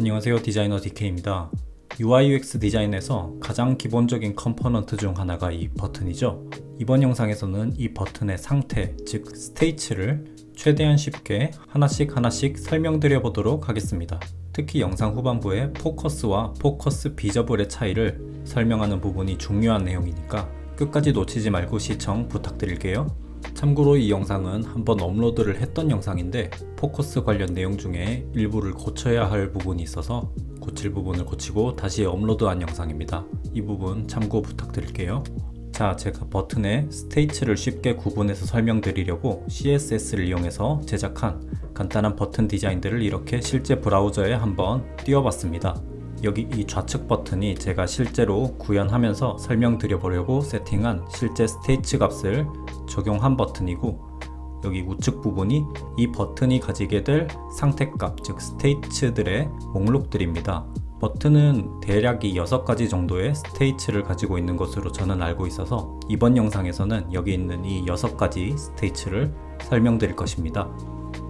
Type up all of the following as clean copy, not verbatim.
안녕하세요, 디자이너 DK입니다. UI UX 디자인에서 가장 기본적인 컴포넌트 중 하나가 이 버튼이죠. 이번 영상에서는 이 버튼의 상태, 즉 스테이츠를 최대한 쉽게 하나씩 설명드려 보도록 하겠습니다. 특히 영상 후반부에 포커스와 포커스 비저블의 차이를 설명하는 부분이 중요한 내용이니까 끝까지 놓치지 말고 시청 부탁드릴게요. 참고로 이 영상은 한번 업로드를 했던 영상인데 포커스 관련 내용 중에 일부를 고쳐야 할 부분이 있어서 고칠 부분을 고치고 다시 업로드한 영상입니다. 이 부분 참고 부탁드릴게요. 자, 제가 버튼의 스테이츠를 쉽게 구분해서 설명드리려고 CSS를 이용해서 제작한 간단한 버튼 디자인들을 이렇게 실제 브라우저에 한번 띄워봤습니다. 여기 이 좌측 버튼이 제가 실제로 구현하면서 설명드려 보려고 세팅한 실제 스테이츠 값을 적용한 버튼이고, 여기 우측 부분이 이 버튼이 가지게 될 상태값, 즉 스테이츠들의 목록들입니다. 버튼은 대략 이 6가지 정도의 스테이츠를 가지고 있는 것으로 저는 알고 있어서 이번 영상에서는 여기 있는 이 6가지 스테이츠를 설명드릴 것입니다.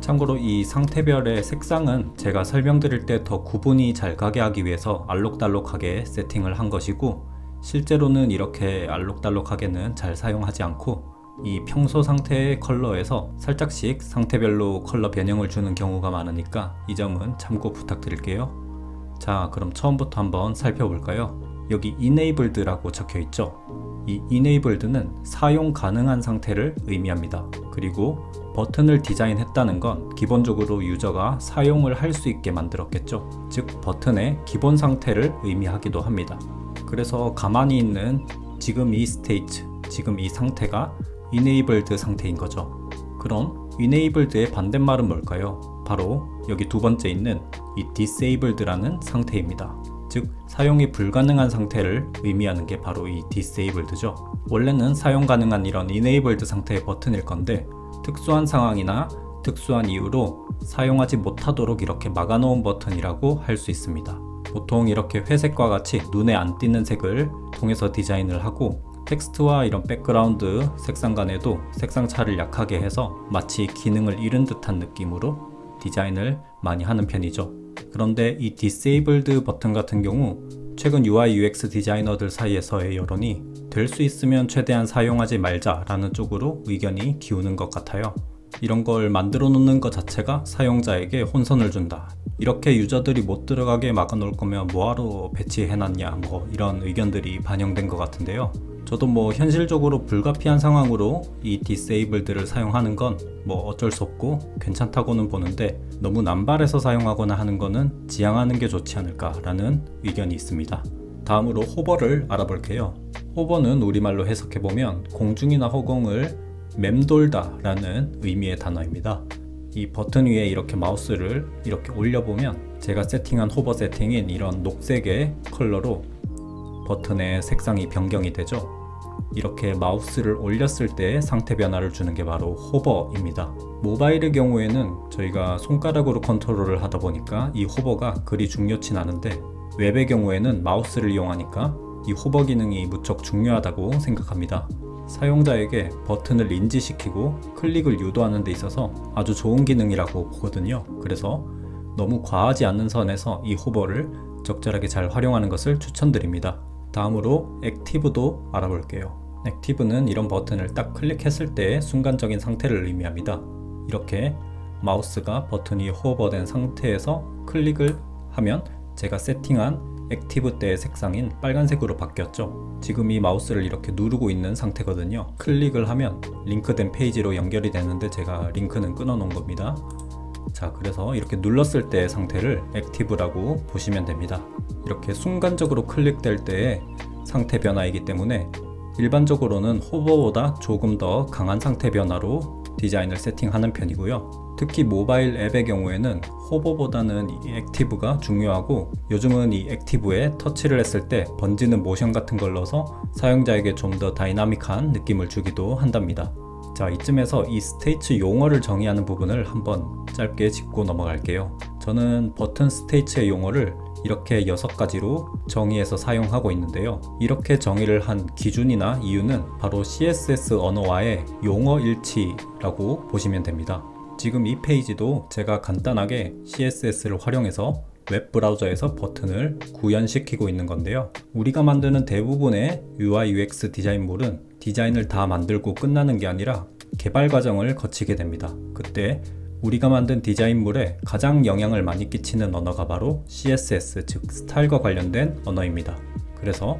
참고로 이 상태별의 색상은 제가 설명드릴 때 더 구분이 잘 가게 하기 위해서 알록달록하게 세팅을 한 것이고, 실제로는 이렇게 알록달록하게는 잘 사용하지 않고 이 평소 상태의 컬러에서 살짝씩 상태별로 컬러 변형을 주는 경우가 많으니까 이 점은 참고 부탁드릴게요. 자, 그럼 처음부터 한번 살펴볼까요? 여기 Enabled라고 적혀 있죠. 이 Enabled는 사용 가능한 상태를 의미합니다. 그리고 버튼을 디자인했다는 건 기본적으로 유저가 사용을 할 수 있게 만들었겠죠. 즉 버튼의 기본 상태를 의미하기도 합니다. 그래서 가만히 있는 지금 이 스테이츠, 지금 이 상태가 Enabled 상태인 거죠. 그럼 Enabled의 반대말은 뭘까요? 바로 여기 두 번째 있는 이 Disabled라는 상태입니다. 즉 사용이 불가능한 상태를 의미하는 게 바로 이 Disabled죠. 원래는 사용 가능한 이런 Enabled 상태의 버튼일 건데 특수한 상황이나 특수한 이유로 사용하지 못하도록 이렇게 막아놓은 버튼이라고 할 수 있습니다. 보통 이렇게 회색과 같이 눈에 안 띄는 색을 통해서 디자인을 하고, 텍스트와 이런 백그라운드 색상간에도 색상차를 약하게 해서 마치 기능을 잃은 듯한 느낌으로 디자인을 많이 하는 편이죠. 그런데 이 Disabled 버튼 같은 경우 최근 UI UX 디자이너들 사이에서의 여론이 될 수 있으면 최대한 사용하지 말자 라는 쪽으로 의견이 기우는 것 같아요. 이런 걸 만들어 놓는 것 자체가 사용자에게 혼선을 준다, 이렇게 유저들이 못 들어가게 막아 놓을 거면 뭐하러 배치해 놨냐, 뭐 이런 의견들이 반영된 것 같은데요. 저도 뭐 현실적으로 불가피한 상황으로 이 Disabled를 사용하는 건 뭐 어쩔 수 없고 괜찮다고는 보는데, 너무 남발해서 사용하거나 하는 거는 지양하는 게 좋지 않을까 라는 의견이 있습니다. 다음으로 호버를 알아볼게요. 호버는 우리말로 해석해보면 공중이나 허공을 맴돌다 라는 의미의 단어입니다. 이 버튼 위에 이렇게 마우스를 이렇게 올려보면 제가 세팅한 호버 세팅인 이런 녹색의 컬러로 버튼의 색상이 변경이 되죠. 이렇게 마우스를 올렸을 때 상태 변화를 주는 게 바로 호버입니다. 모바일의 경우에는 저희가 손가락으로 컨트롤을 하다 보니까 이 호버가 그리 중요치 않은데, 웹의 경우에는 마우스를 이용하니까 이 호버 기능이 무척 중요하다고 생각합니다. 사용자에게 버튼을 인지시키고 클릭을 유도하는 데 있어서 아주 좋은 기능이라고 보거든요. 그래서 너무 과하지 않는 선에서 이 호버를 적절하게 잘 활용하는 것을 추천드립니다. 다음으로 액티브도 알아볼게요. 액티브는 이런 버튼을 딱 클릭했을 때의 순간적인 상태를 의미합니다. 이렇게 마우스가 버튼이 호버된 상태에서 클릭을 하면 제가 세팅한 액티브 때의 색상인 빨간색으로 바뀌었죠. 지금 이 마우스를 이렇게 누르고 있는 상태거든요. 클릭을 하면 링크된 페이지로 연결이 되는데 제가 링크는 끊어 놓은 겁니다. 자, 그래서 이렇게 눌렀을 때의 상태를 액티브라고 보시면 됩니다. 이렇게 순간적으로 클릭될 때의 상태 변화이기 때문에 일반적으로는 호버보다 조금 더 강한 상태 변화로 디자인을 세팅하는 편이고요. 특히 모바일 앱의 경우에는 호버보다는 이 액티브가 중요하고, 요즘은 이 액티브에 터치를 했을 때 번지는 모션 같은 걸 넣어서 사용자에게 좀 더 다이나믹한 느낌을 주기도 한답니다. 자, 이쯤에서 이 스테이츠 용어를 정의하는 부분을 한번 짧게 짚고 넘어갈게요. 저는 버튼 스테이츠의 용어를 이렇게 6가지로 정의해서 사용하고 있는데요. 이렇게 정의를 한 기준이나 이유는 바로 CSS 언어와의 용어 일치라고 보시면 됩니다. 지금 이 페이지도 제가 간단하게 CSS를 활용해서 웹 브라우저에서 버튼을 구현시키고 있는 건데요. 우리가 만드는 대부분의 UI UX 디자인물은 디자인을 다 만들고 끝나는 게 아니라 개발 과정을 거치게 됩니다. 그때 우리가 만든 디자인물에 가장 영향을 많이 끼치는 언어가 바로 CSS, 즉 스타일과 관련된 언어입니다. 그래서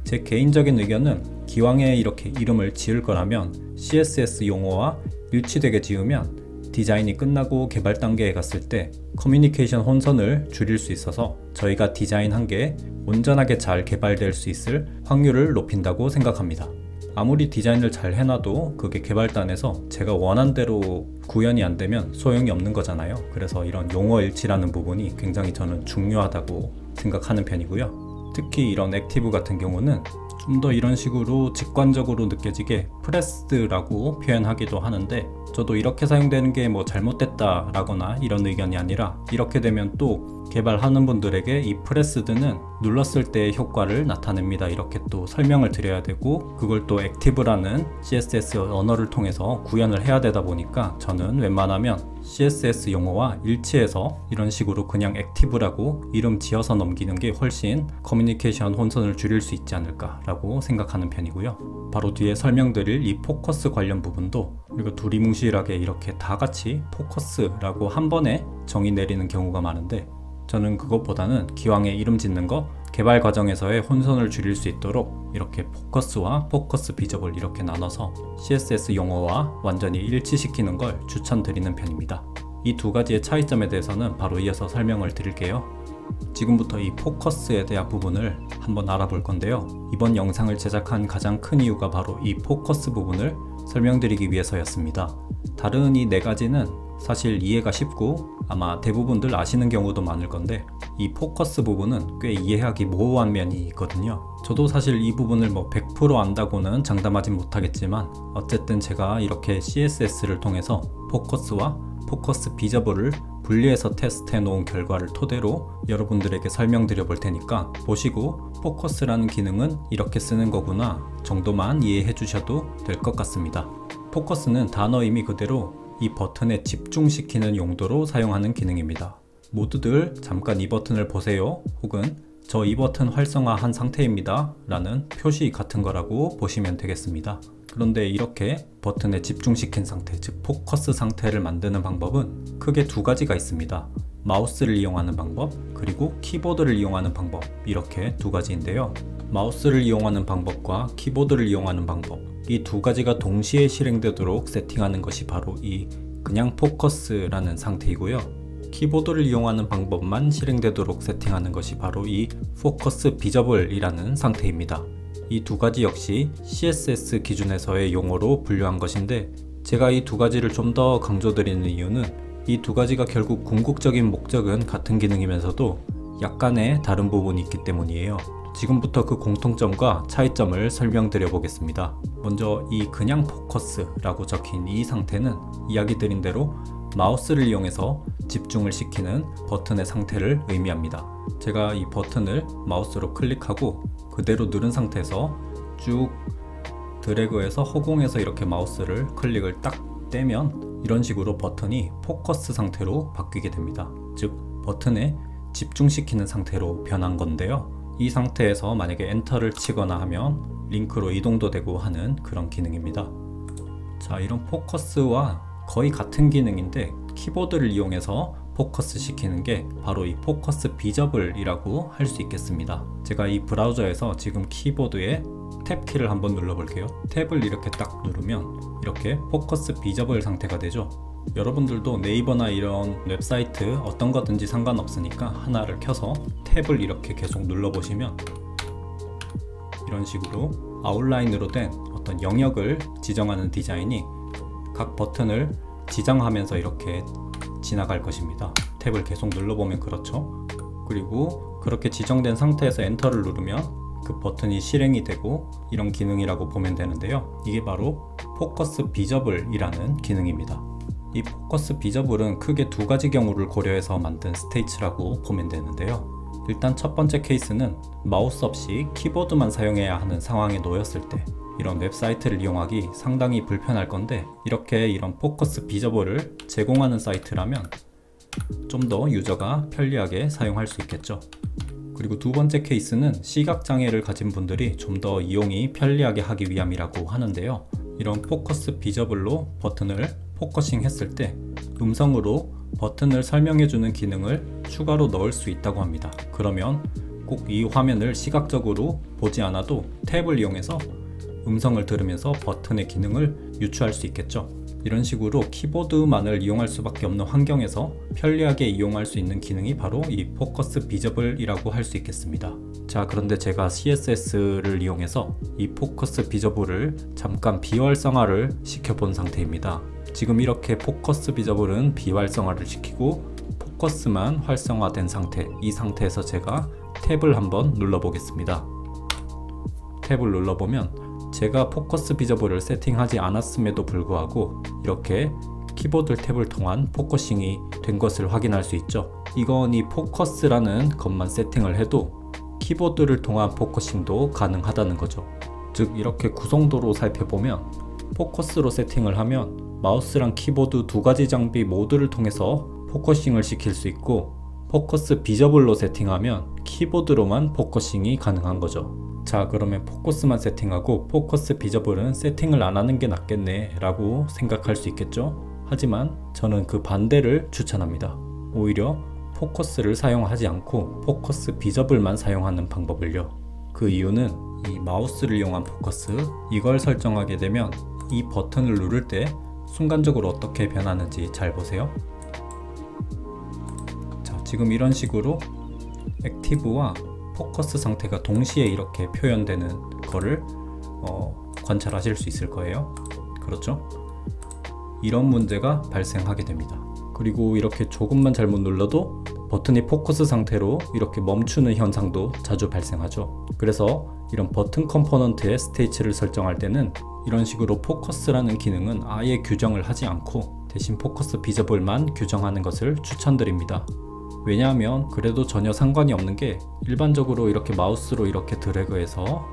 제 개인적인 의견은 기왕에 이렇게 이름을 지을 거라면 CSS 용어와 일치되게 지으면 디자인이 끝나고 개발 단계에 갔을 때 커뮤니케이션 혼선을 줄일 수 있어서 저희가 디자인한 게 온전하게 잘 개발될 수 있을 확률을 높인다고 생각합니다. 아무리 디자인을 잘 해놔도 그게 개발단에서 제가 원한 대로 구현이 안 되면 소용이 없는 거잖아요. 그래서 이런 용어 일치라는 부분이 굉장히 저는 중요하다고 생각하는 편이고요. 특히 이런 액티브 같은 경우는 좀 더 이런 식으로 직관적으로 느껴지게 프레스드라고 표현하기도 하는데, 저도 이렇게 사용되는 게 뭐 잘못됐다 라거나 이런 의견이 아니라, 이렇게 되면 또 개발하는 분들에게 이 프레스드는 눌렀을 때의 효과를 나타냅니다 이렇게 또 설명을 드려야 되고, 그걸 또 액티브라는 CSS 언어를 통해서 구현을 해야 되다 보니까 저는 웬만하면 CSS 용어와 일치해서 이런 식으로 그냥 액티브라고 이름 지어서 넘기는 게 훨씬 커뮤니케이션 혼선을 줄일 수 있지 않을까 라고 생각하는 편이고요. 바로 뒤에 설명드릴 이 포커스 관련 부분도 우리가 두리뭉실하게 이렇게 다 같이 포커스라고 한 번에 정의 내리는 경우가 많은데, 저는 그것보다는 기왕에 이름 짓는 거 개발 과정에서의 혼선을 줄일 수 있도록 이렇게 포커스와 포커스 비저블 이렇게 나눠서 CSS 용어와 완전히 일치시키는 걸 추천드리는 편입니다. 이 두 가지의 차이점에 대해서는 바로 이어서 설명을 드릴게요. 지금부터 이 포커스에 대한 부분을 한번 알아볼 건데요. 이번 영상을 제작한 가장 큰 이유가 바로 이 포커스 부분을 설명드리기 위해서였습니다. 다른 이 네 가지는 사실 이해가 쉽고 아마 대부분들 아시는 경우도 많을 건데, 이 포커스 부분은 꽤 이해하기 모호한 면이 있거든요. 저도 사실 이 부분을 뭐 100% 안다고는 장담하진 못하겠지만, 어쨌든 제가 이렇게 CSS를 통해서 포커스와 포커스 비저블을 분리해서 테스트해 놓은 결과를 토대로 여러분들에게 설명드려 볼 테니까 보시고 포커스라는 기능은 이렇게 쓰는 거구나 정도만 이해해 주셔도 될 것 같습니다. 포커스는 단어 의미 그대로 이 버튼에 집중시키는 용도로 사용하는 기능입니다. 모두들 잠깐 이 버튼을 보세요, 혹은 저 이 버튼 활성화한 상태입니다 라는 표시 같은 거라고 보시면 되겠습니다. 그런데 이렇게 버튼에 집중시킨 상태, 즉 포커스 상태를 만드는 방법은 크게 두 가지가 있습니다. 마우스를 이용하는 방법, 그리고 키보드를 이용하는 방법, 이렇게 두 가지인데요. 마우스를 이용하는 방법과 키보드를 이용하는 방법, 이 두 가지가 동시에 실행되도록 세팅하는 것이 바로 이 그냥 포커스라는 상태이고요. 키보드를 이용하는 방법만 실행되도록 세팅하는 것이 바로 이 포커스 비저블이라는 상태입니다. 이 두 가지 역시 CSS 기준에서의 용어로 분류한 것인데, 제가 이 두 가지를 좀 더 강조드리는 이유는 이 두 가지가 결국 궁극적인 목적은 같은 기능이면서도 약간의 다른 부분이 있기 때문이에요. 지금부터 그 공통점과 차이점을 설명드려 보겠습니다. 먼저 이 그냥 포커스라고 적힌 이 상태는 이야기 드린 대로 마우스를 이용해서 집중을 시키는 버튼의 상태를 의미합니다. 제가 이 버튼을 마우스로 클릭하고 그대로 누른 상태에서 쭉 드래그해서 허공에서 이렇게 마우스를 클릭을 딱 떼면 이런 식으로 버튼이 포커스 상태로 바뀌게 됩니다. 즉 버튼에 집중시키는 상태로 변한 건데요. 이 상태에서 만약에 엔터를 치거나 하면 링크로 이동도 되고 하는 그런 기능입니다. 자, 이런 포커스와 거의 같은 기능인데 키보드를 이용해서 포커스 시키는 게 바로 이 포커스 비저블이라고 할 수 있겠습니다. 제가 이 브라우저에서 지금 키보드에 탭 키를 한번 눌러 볼게요. 탭을 이렇게 딱 누르면 이렇게 포커스 비저블 상태가 되죠. 여러분들도 네이버나 이런 웹사이트 어떤 거든지 상관없으니까 하나를 켜서 탭을 이렇게 계속 눌러보시면 이런 식으로 아웃라인으로 된 어떤 영역을 지정하는 디자인이 각 버튼을 지정하면서 이렇게 지나갈 것입니다. 탭을 계속 눌러보면 그렇죠. 그리고 그렇게 지정된 상태에서 엔터를 누르면 그 버튼이 실행이 되고 이런 기능이라고 보면 되는데요. 이게 바로 포커스 비저블이라는 기능입니다. 이 포커스 비저블은 크게 두 가지 경우를 고려해서 만든 스테이츠라고 보면 되는데요. 일단 첫 번째 케이스는 마우스 없이 키보드만 사용해야 하는 상황에 놓였을 때 이런 웹사이트를 이용하기 상당히 불편할 건데, 이렇게 이런 포커스 비저블을 제공하는 사이트라면 좀 더 유저가 편리하게 사용할 수 있겠죠. 그리고 두 번째 케이스는 시각장애를 가진 분들이 좀 더 이용이 편리하게 하기 위함이라고 하는데요. 이런 포커스 비저블로 버튼을 포커싱 했을 때 음성으로 버튼을 설명해주는 기능을 추가로 넣을 수 있다고 합니다. 그러면 꼭 이 화면을 시각적으로 보지 않아도 탭을 이용해서 음성을 들으면서 버튼의 기능을 유추할 수 있겠죠. 이런 식으로 키보드만을 이용할 수밖에 없는 환경에서 편리하게 이용할 수 있는 기능이 바로 이 포커스 비저블이라고 할 수 있겠습니다. 자, 그런데 제가 CSS를 이용해서 이 포커스 비저블을 잠깐 비활성화를 시켜본 상태입니다. 지금 이렇게 포커스 비저블은 비활성화를 시키고 포커스만 활성화된 상태, 이 상태에서 제가 탭을 한번 눌러보겠습니다. 탭을 눌러보면 제가 포커스 비저블을 세팅하지 않았음에도 불구하고 이렇게 키보드 탭을 통한 포커싱이 된 것을 확인할 수 있죠. 이건 이 포커스라는 것만 세팅을 해도 키보드를 통한 포커싱도 가능하다는 거죠. 즉 이렇게 구성도로 살펴보면 포커스로 세팅을 하면 마우스랑 키보드 두 가지 장비 모두를 통해서 포커싱을 시킬 수 있고, 포커스 비저블로 세팅하면 키보드로만 포커싱이 가능한 거죠. 자, 그러면 포커스만 세팅하고 포커스 비저블은 세팅을 안 하는 게 낫겠네 라고 생각할 수 있겠죠. 하지만 저는 그 반대를 추천합니다. 오히려 포커스를 사용하지 않고 포커스 비저블만 사용하는 방법을요. 그 이유는 이 마우스를 이용한 포커스, 이걸 설정하게 되면 이 버튼을 누를 때 순간적으로 어떻게 변하는지 잘 보세요. 자, 지금 이런 식으로 액티브와 포커스 상태가 동시에 이렇게 표현되는 거를 관찰하실 수 있을 거예요. 그렇죠? 이런 문제가 발생하게 됩니다. 그리고 이렇게 조금만 잘못 눌러도 버튼이 포커스 상태로 이렇게 멈추는 현상도 자주 발생하죠. 그래서 이런 버튼 컴포넌트의 스테이츠를 설정할 때는 이런 식으로 포커스라는 기능은 아예 규정을 하지 않고 대신 포커스 비저블만 규정하는 것을 추천드립니다. 왜냐하면 그래도 전혀 상관이 없는 게 일반적으로 이렇게 마우스로 이렇게 드래그해서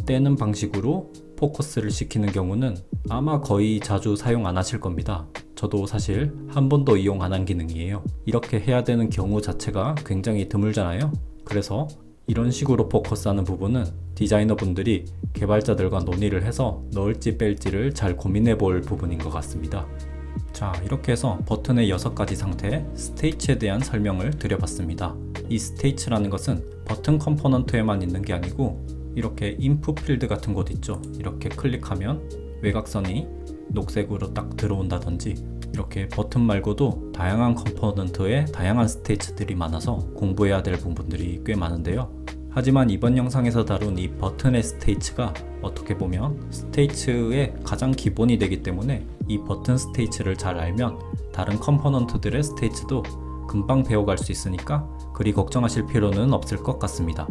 떼는 방식으로 포커스를 시키는 경우는 아마 거의 자주 사용 안 하실 겁니다. 저도 사실 한 번도 이용 안 한 기능이에요. 이렇게 해야 되는 경우 자체가 굉장히 드물잖아요. 그래서 이런 식으로 포커스하는 부분은 디자이너분들이 개발자들과 논의를 해서 넣을지 뺄지를 잘 고민해 볼 부분인 것 같습니다. 자, 이렇게 해서 버튼의 6가지 상태, 스테이츠에 대한 설명을 드려봤습니다. 이 스테이츠라는 것은 버튼 컴포넌트에만 있는 게 아니고 이렇게 인풋 필드 같은 곳 있죠. 이렇게 클릭하면 외곽선이 녹색으로 딱 들어온다든지, 이렇게 버튼 말고도 다양한 컴포넌트에 다양한 스테이츠들이 많아서 공부해야 될 부분들이 꽤 많은데요. 하지만 이번 영상에서 다룬 이 버튼의 스테이츠가 어떻게 보면 스테이츠의 가장 기본이 되기 때문에 이 버튼 스테이츠를 잘 알면 다른 컴포넌트들의 스테이츠도 금방 배워갈 수 있으니까 그리 걱정하실 필요는 없을 것 같습니다.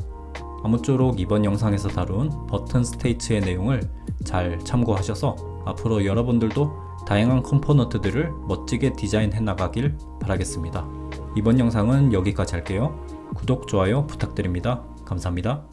아무쪼록 이번 영상에서 다룬 버튼 스테이츠의 내용을 잘 참고하셔서 앞으로 여러분들도 다양한 컴포넌트들을 멋지게 디자인해 나가길 바라겠습니다. 이번 영상은 여기까지 할게요. 구독, 좋아요 부탁드립니다. 감사합니다.